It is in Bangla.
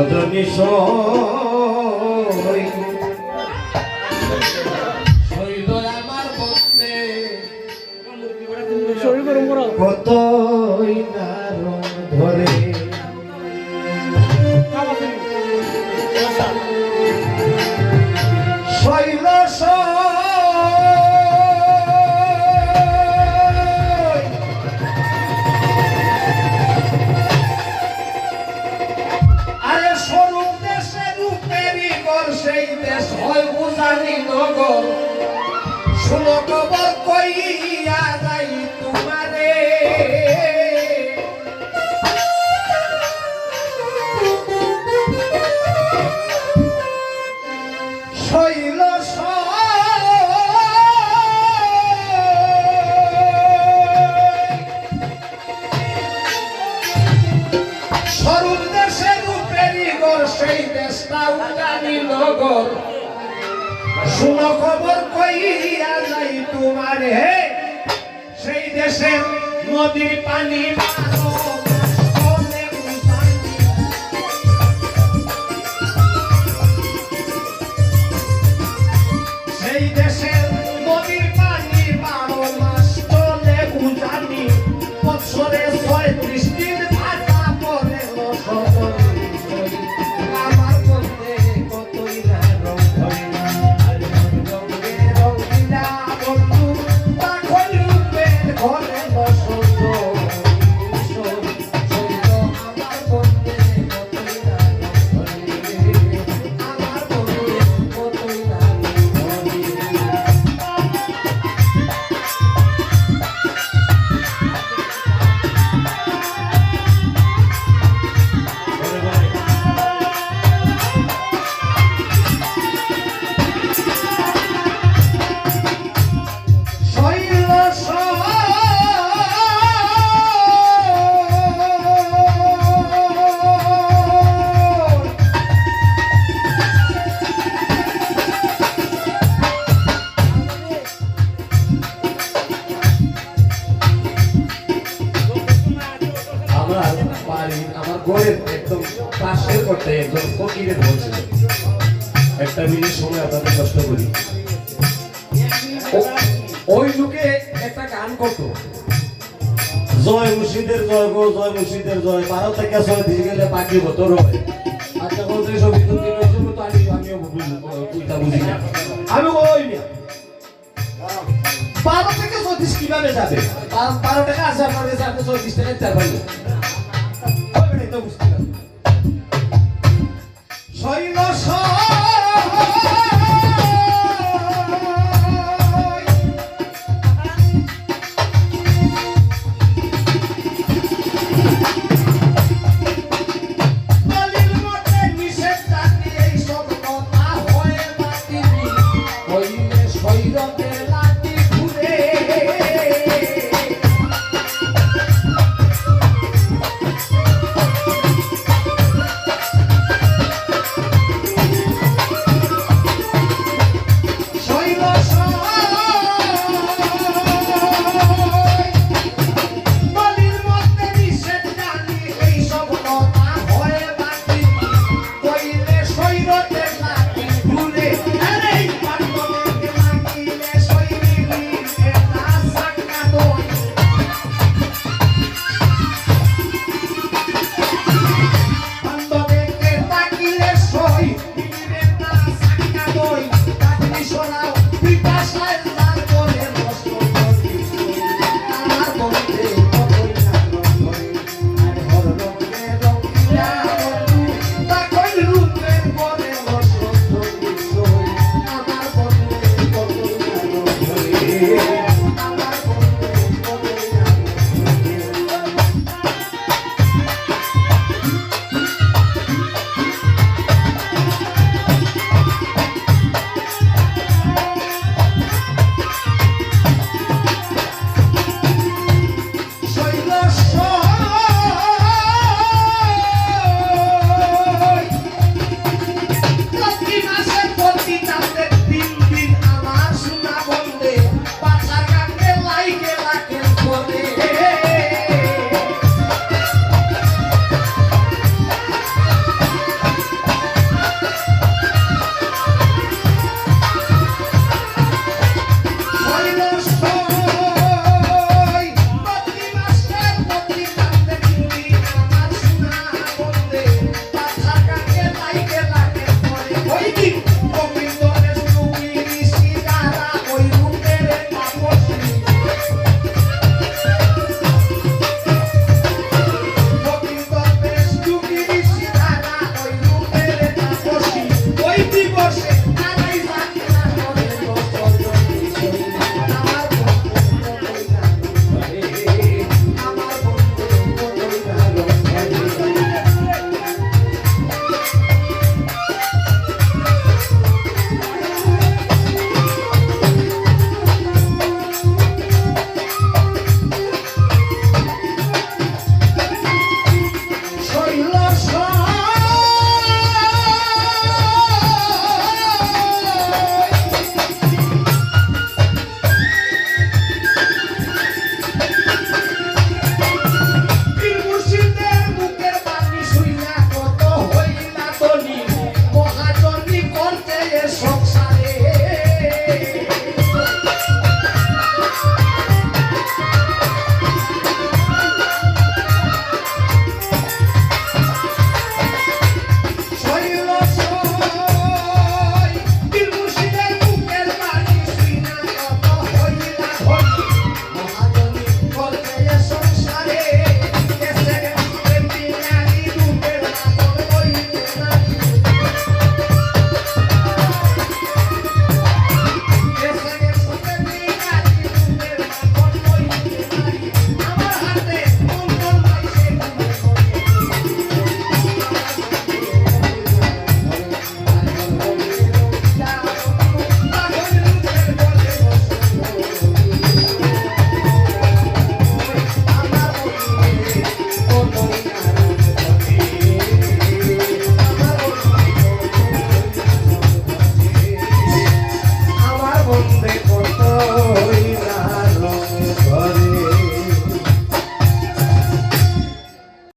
রজনী কতই না রং ধরে শৈল আরে স্বরূপ দেশে রূপেরই গর সেই দেশ হয় উজানি নগর শুনো খবর কইয়া যাই তোমারে শৈল স্বরূপ দেশে রূপেরই গর সেই দেশটা উজানি নগর শুনো খবর কইয়া যাই তোমারে সেই দেশের নদীর পানি সেই দেশের নদীর পানি 12 মাস চলে উজানি বছরে 36 দিন ভাটা পড়ে আমার বলতে কতই না রং ধরে ঘরে বসত আমার বলতে কতই না আমার বলতে কতই না আমার ঘরের একদম পাশের করতে একজন ফকিরের বলছিল একটা মিনিট সময় আপনাদের কষ্ট করি ওই লোকে একটা গান করতো জয় মুর্শিদের জয় গো জয় মুর্শিদের জয় 12 থেকে 6 দিন গেলে বাকি হতো রয় আর যখন যে সব দিন হয়েছিল তো আমিও বুঝি না আমি ওই না 12 থেকে 34 কিভাবে যাবে 12 টাকা আছে আপনাদের কাছে 34 টাকা চার ভাই শৈল